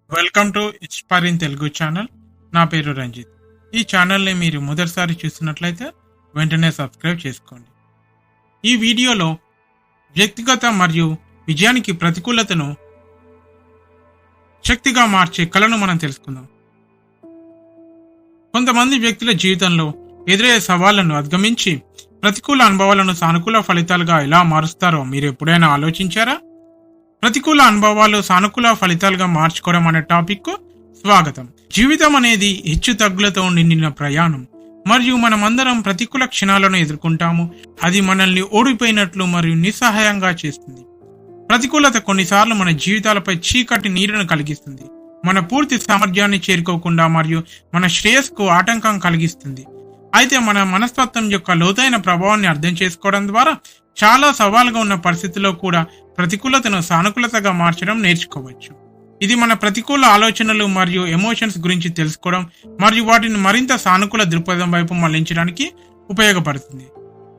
Welcome to inspire in Telugu channel. నా పేరు రంజిత్. ఈ ఛానల్ని మీరు మొదటిసారి చూస్తున్నట్లయితే వెంటనే సబ్స్క్రైబ్ చేసుకోండి. ఈ వీడియోలో వ్యక్తిగత మరియు విజయానికి ప్రతికూలతను శక్తిగా మార్చే కళను మనం తెలుసుకుందాం. కొంతమంది వ్యక్తుల జీవితంలో ఎదురయ్యే సవాళ్లను అధిగమించి ప్రతికూల అనుభవాలను సానుకూల ఫలితాలుగా ఎలా మారుస్తారో మీరు ఎప్పుడైనా ఆలోచించారా? ప్రతికూల అనుభవాలు సానుకూల ఫలితాలుగా మార్చుకోవడం అనే టాపిక్ స్వాగతం. జీవితం అనేది హెచ్చు తగ్గులతో నిండిన ప్రయాణం మరియు మనమందరం ప్రతికూల క్షణాలను ఎదుర్కొంటాము. అది మనల్ని ఓడిపోయినట్లు మరియు నిస్సహాయంగా చేస్తుంది. ప్రతికూలత కొన్నిసార్లు మన జీవితాలపై చీకటి నీరును కలిగిస్తుంది, మన పూర్తి సామర్థ్యాన్ని చేరుకోకుండా మరియు మన శ్రేయస్కు ఆటంకం కలిగిస్తుంది. అయితే మన మనస్తత్వం యొక్క లోతైన ప్రభావాన్ని అర్థం చేసుకోవడం ద్వారా చాలా సవాలుగా ఉన్న పరిస్థితుల్లో కూడా ప్రతికూలతను సానుకూలతగా మార్చడం నేర్చుకోవచ్చు. ఇది మన ప్రతికూల ఆలోచనలు మరియు ఎమోషన్స్ గురించి తెలుసుకోవడం మరియు వాటిని మరింత సానుకూల దృక్పథం వైపు మళ్లించడానికి ఉపయోగపడుతుంది.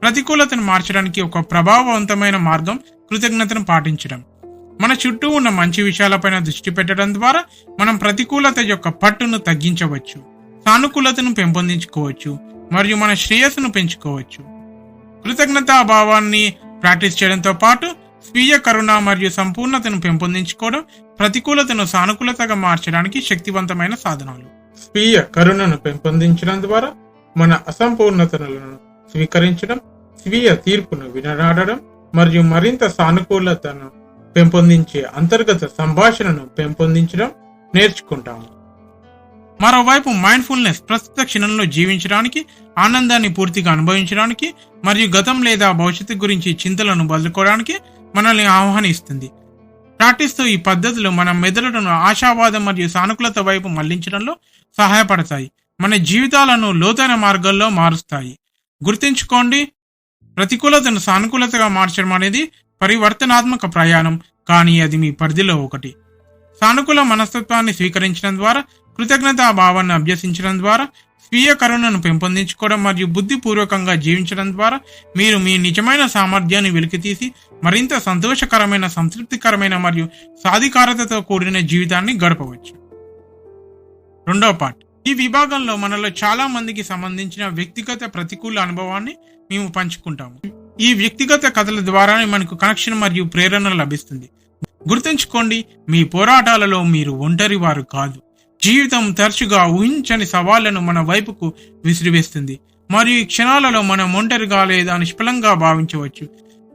ప్రతికూలతను మార్చడానికి ఒక ప్రభావవంతమైన మార్గం కృతజ్ఞతను పాటించడం. మన చుట్టూ ఉన్న మంచి విషయాలపైన దృష్టి పెట్టడం ద్వారా మనం ప్రతికూలత యొక్క పట్టును తగ్గించవచ్చు, సానుకూలతను పెంపొందించుకోవచ్చు మరియు మన శ్రేయస్సును పెంచుకోవచ్చు. కృతజ్ఞతా భావాన్ని ప్రాక్టీస్ చేయడంతో పాటు స్వీయ కరుణ మరియు సంపూర్ణతను పెంపొందించుకోవడం ప్రతికూలతను సానుకూలతగా మార్చడానికి శక్తివంతమైన సాధనాలు. స్వీయ కరుణను పెంపొందించడం ద్వారా మన అసంపూర్ణతలను స్వీకరించడం, స్వీయ తీర్పును వినరాడడం మరియు మరింత సానుకూలతను పెంపొందించే అంతర్గత సంభాషణను పెంపొందించడం నేర్చుకుంటాము. మరోవైపు మైండ్ఫుల్నెస్ ప్రస్తుత క్షణంలో జీవించడానికి, ఆనందాన్ని పూర్తిగా అనుభవించడానికి మరియు గతం లేదా భవిష్యత్తు గురించి చింతలను వదులుకోవడానికి మనల్ని ఆహ్వానిస్తుంది. ప్రాక్టీస్తో ఈ పద్ధతులు మన మెదడును ఆశావాదం మరియు సానుకూలత వైపు మళ్లించడంలో సహాయపడతాయి, మన జీవితాలను లోతైన మార్గాల్లో మారుస్తాయి. గుర్తుంచుకోండి, ప్రతికూలతను సానుకూలతగా మార్చడం అనేది పరివర్తనాత్మక ప్రయాణం, కానీ అది మీ పరిధిలో ఒకటి. సానుకూల మనస్తత్వాన్ని స్వీకరించడం ద్వారా, కృతజ్ఞతా భావాన్ని అభ్యసించడం ద్వారా, స్వీయ కరుణను పెంపొందించుకోవడం మరియు బుద్ధిపూర్వకంగా జీవించడం ద్వారా మీరు మీ నిజమైన సామర్థ్యాన్ని వెలికితీసి మరింత సంతోషకరమైన, సంతృప్తికరమైన మరియు సాధికారతతో కూడిన జీవితాన్ని గడపవచ్చు. రెండవ పార్ట్. ఈ విభాగంలో మనలో చాలా మందికి సంబంధించిన వ్యక్తిగత ప్రతికూల అనుభవాన్ని మేము పంచుకుంటాము. ఈ వ్యక్తిగత కథల ద్వారానే మనకు కనెక్షన్ మరియు ప్రేరణ లభిస్తుంది. గుర్తుంచుకోండి, మీ పోరాటాలలో మీరు ఒంటరి వారు కాదు. జీవితం తరచుగా ఊహించని సవాళ్లను మన వైపుకు విసిరివేస్తుంది మరియు ఈ క్షణాలలో మనం ఒంటరిగా లేదా నిష్ఫలంగా భావించవచ్చు.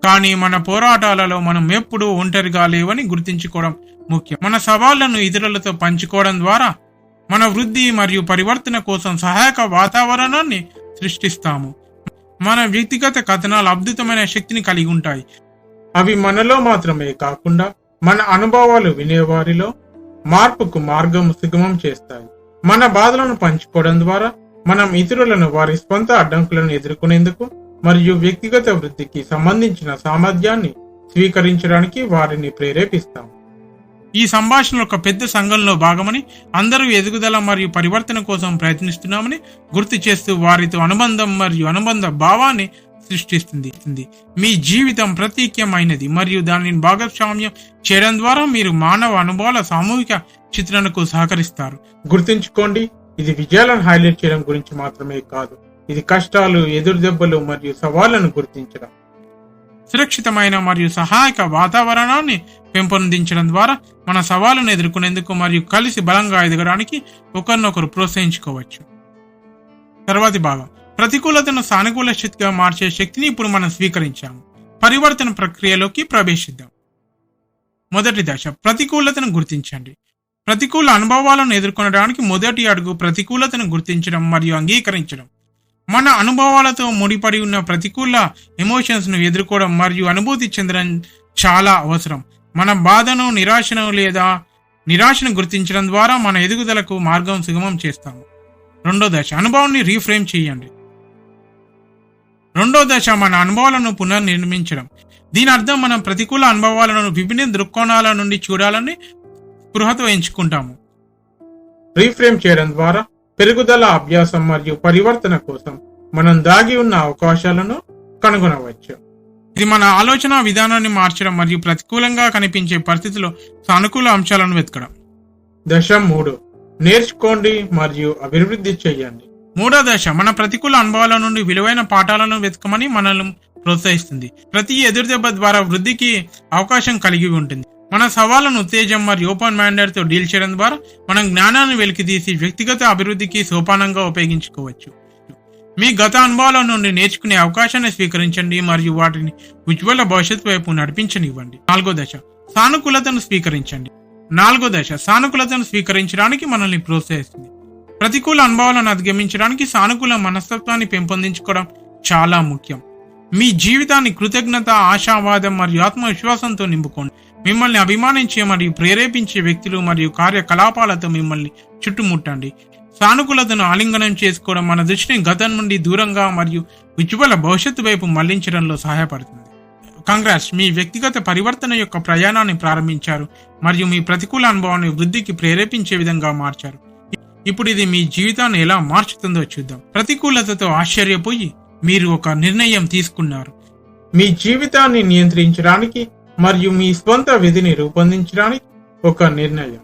కానీ మన పోరాటాలలో మనం ఎప్పుడూ ఒంటరిగా లేవని గుర్తుంచుకోవడం ముఖ్యం. మన సవాళ్లను ఇతరులతో పంచుకోవడం ద్వారా మన వృద్ధి మరియు పరివర్తన కోసం సహాయక వాతావరణాన్ని సృష్టిస్తాము. మన వ్యక్తిగత కథనాలు అద్భుతమైన శక్తిని కలిగి ఉంటాయి. అవి మనలో మాత్రమే కాకుండా మన అనుభవాలు వినేవారిలో మార్పుకు మార్గం సుగమం చేస్తాయి. మన బాధలను పంచుకోవడం ద్వారా మనం ఇతరులను వారి స్వంత అడ్డంకులను ఎదుర్కొనేందుకు మరియు వ్యక్తిగత వృద్ధికి సంబంధించిన సామర్థ్యాన్ని స్వీకరించడానికి వారిని ప్రేరేపిస్తాం. ఈ సంభాషణ ఒక పెద్ద సంఘంలో భాగమని, అందరూ ఎదుగుదల మరియు పరివర్తన కోసం ప్రయత్నిస్తున్నామని గుర్తు చేస్తూ వారితో అనుబంధం మరియు అనుబంధ భావాన్ని సృష్టిస్తుంది. మీ జీవితం ప్రత్యేకమైనది మరియు దానిని భాగస్వామ్యం చేయడం ద్వారా మీరు మానవ అనుభవాల సామూహిక చిత్రణకు సహకరిస్తారు. గుర్తుంచుకోండి, ఇది విజయాలను హైలైట్ చేయడం గురించి మాత్రమే కాదు. ఇది కష్టాలు, ఎదురు దెబ్బలు మరియు సవాళ్లను గుర్తించడం, సురక్షితమైన మరియు సహాయక వాతావరణాన్ని పెంపొందించడం ద్వారా మన సవాళ్లను ఎదుర్కొనేందుకు మరియు కలిసి బలంగా ఎదగడానికి ఒకరినొకరు ప్రోత్సహించుకోవచ్చు. తర్వాతి భాగం. ప్రతికూలతను సానుకూల శక్తిగా మార్చే శక్తిని ఇప్పుడు మనం స్వీకరించాము. పరివర్తన ప్రక్రియలోకి ప్రవేశిద్దాం. మొదటి దశ, ప్రతికూలతను గుర్తించండి. ప్రతికూల అనుభవాలను ఎదుర్కొనడానికి మొదటి అడుగు ప్రతికూలతను గుర్తించడం మరియు అంగీకరించడం. మన అనుభవాలతో ముడిపడి ఉన్న ప్రతికూల ఎమోషన్స్ ను ఎదుర్కోవడం మరియు అనుభూతి చెందడం చాలా అవసరం. మన బాధను, నిరాశను గుర్తించడం ద్వారా మన ఎదుగుదలకు మార్గం సుగమం చేస్తాము. రెండో దశ, అనుభవాన్ని రీఫ్రేమ్ చేయండి. రెండో దశ, మన అనుభవాలను పునర్నిర్మించడం. దీని అర్థం మనం ప్రతికూల అనుభవాలను విభిన్న దృక్కోణాల నుండి చూడాలని స్పృహతో ఎంచుకుంటాము. రీఫ్రేమ్ చేయడం ద్వారా పెరుగుదల, అభ్యాసం మరియు పరివర్తన కోసం మనం దాగి ఉన్న అవకాశాలను కనుగొనవచ్చు. ఇది మన ఆలోచన విధానాన్ని మార్చడం మరియు ప్రతికూలంగా కనిపించే పరిస్థితిలో సానుకూల అంశాలను వెతకడం. దశ 3. నేర్చుకోండి మరియు అభివృద్ధి చేయండి. మూడో దశ మన ప్రతికూల అనుభవాల నుండి విలువైన పాఠాలను వెతకమని మనల్ని ప్రోత్సహిస్తుంది. ప్రతి ఎదురుదెబ్బ ద్వారా వృద్ధికి అవకాశం కలిగి ఉంటుంది. మన సవాళ్లను ఉత్తేజం మరియు ఓపెన్ మైండెడ్ తో డీల్ చేయడం ద్వారా మనం జ్ఞానాన్ని వెలికితీసి వ్యక్తిగత అభివృద్ధికి సోపానంగా ఉపయోగించుకోవచ్చు. మీ గత అనుభవాల నుండి నేర్చుకునే అవకాశాన్ని స్వీకరించండి మరియు వాటిని ఉజ్వల భవిష్యత్తు వైపు నడిపించనివ్వండి. నాలుగో దశ సానుకూలతను స్వీకరించండి. సానుకూలతను స్వీకరించడానికి మనల్ని ప్రోత్సహిస్తుంది. ప్రతికూల అనుభవాలను అధిగమించడానికి సానుకూల మనస్తత్వాన్ని పెంపొందించుకోవడం చాలా ముఖ్యం. మీ జీవితాన్ని కృతజ్ఞత, ఆశావాదం మరియు ఆత్మవిశ్వాసంతో నింపుకోండి. మిమ్మల్ని అభిమానించే మరియు ప్రేరేపించే వ్యక్తులు మరియు కార్యకలాపాలతో మిమ్మల్ని చుట్టుముట్టండి. సానుకూలతను ఆలింగనం చేసుకోవడం మన దృష్టిని గతం నుండి దూరంగా మరియు ఉజ్వల భవిష్యత్తు వైపు మళ్లించడంలో సహాయపడుతుంది. కంగ్రాట్స్, మీ వ్యక్తిగత పరివర్తన యొక్క ప్రయాణాన్ని ప్రారంభించారు మరియు మీ ప్రతికూల అనుభవాన్ని వృద్ధికి ప్రేరేపించే విధంగా మార్చారు. ఇప్పుడు ఇది మీ జీవితాన్ని ఎలా మార్చుతుందో చూద్దాం. ప్రతికూలతతో ఆశ్చర్యపోయి మీరు ఒక నిర్ణయం తీసుకున్నారు. మీ జీవితాన్ని నియంత్రించడానికి మరియు మీ స్వంత విధిని రూపొందించడానికి ఒక నిర్ణయం.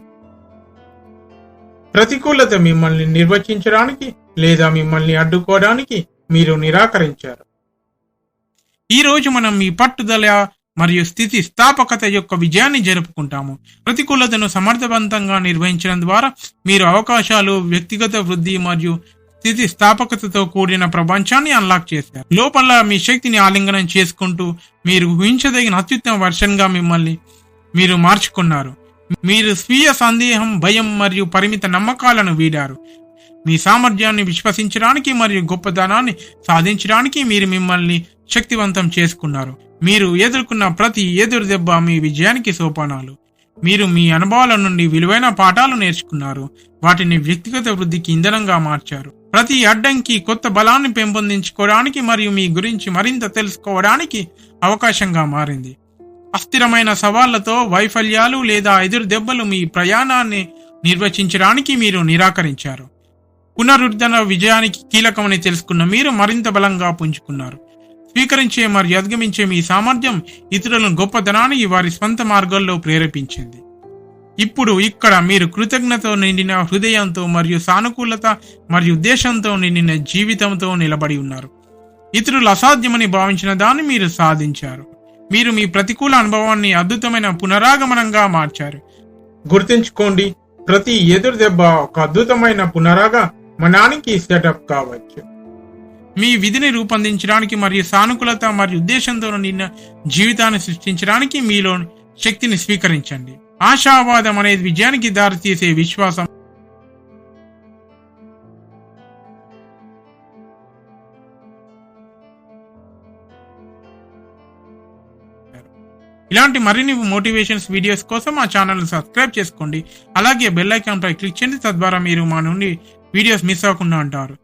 ప్రతికూలత మిమ్మల్ని నిర్వచించడానికి లేదా మిమ్మల్ని అడ్డుకోవడానికి మీరు నిరాకరించారు. ఈ రోజు మనం మీ పట్టుదల మరియు స్థితి స్థాపకత యొక్క విజయాన్ని జరుపుకుంటాము. ప్రతికూలతను సమర్థవంతంగా నిర్వహించడం ద్వారా మీరు అవకాశాలు, వ్యక్తిగత వృద్ధి మరియు స్థితి స్థాపకతతో కూడిన ప్రపంచాన్ని అన్లాక్ చేశారు. లోపల మీ శక్తిని ఆలింగనం చేసుకుంటూ మీరు ఊహించదగిన అత్యుత్తమ వర్షన్గా మిమ్మల్ని మీరు మార్చుకున్నారు. మీరు స్వీయ సందేహం, భయం మరియు పరిమిత నమ్మకాలను వీడారు. మీ సామర్థ్యాన్ని విశ్వసించడానికి మరియు గొప్పతనాన్ని సాధించడానికి మీరు మిమ్మల్ని శక్తివంతం చేసుకున్నారు. మీరు ఎదుర్కొన్న ప్రతి ఎదురు దెబ్బ మీ విజయానికి సోపానాలు. మీరు మీ అనుభవాల నుండి విలువైన పాఠాలు నేర్చుకున్నారు, వాటిని వ్యక్తిగత వృద్ధికి ఇంధనంగా మార్చారు. ప్రతి అడ్డంకి కొత్త బలాన్ని పెంపొందించుకోవడానికి మరియు మీ గురించి మరింత తెలుసుకోవడానికి అవకాశంగా మారింది. అస్థిరమైన సవాళ్లతో వైఫల్యాలు లేదా ఎదురు దెబ్బలు మీ ప్రయాణాన్ని నిర్వచించడానికి మీరు నిరాకరించారు. పునరుద్ధరణ విజయానికి కీలకమని తెలుసుకున్న మీరు మరింత బలంగా పుంజుకున్నారు. స్వీకరించే మరియు అధిగమించే మీ సామర్థ్యం ఇతరులను గొప్పతనాన్ని వారి స్వంత మార్గాల్లో ప్రేరేపించింది. ఇప్పుడు ఇక్కడ మీరు కృతజ్ఞతతో నిండిన హృదయంతో మరియు సానుకూలత మరియు ఉద్దేశంతో నిండిన జీవితంతో నిలబడి ఉన్నారు. ఇతరులు అసాధ్యమని భావించిన దాన్ని మీరు సాధించారు. మీరు మీ ప్రతికూల అనుభవాన్ని అద్భుతమైన పునరాగమనంగా మార్చారు. గుర్తుంచుకోండి, ప్రతి ఎదురు దెబ్బ ఒక అద్భుతమైన పునరాగమనానికి సెటప్ కావచ్చు. మీ విధిని రూపొందించడానికి మరియు సానుకూలత మరియు ఉద్దేశంతో నిన్న జీవితాన్ని సృష్టించడానికి మీలో శక్తిని స్వీకరించండి. ఆశావాదం అనేది విజయానికి దారితీసే విశ్వాసం. ఇలాంటి మరిన్ని మోటివేషన్స్ వీడియోస్ కోసం మా ఛానల్ సబ్స్క్రైబ్ చేసుకోండి. అలాగే బెల్ ఐకాన్ పై క్లిక్ చేయండి. తద్వారా మీరు మా నుండి వీడియోస్ మిస్ అవ్వకుండా ఉంటారు.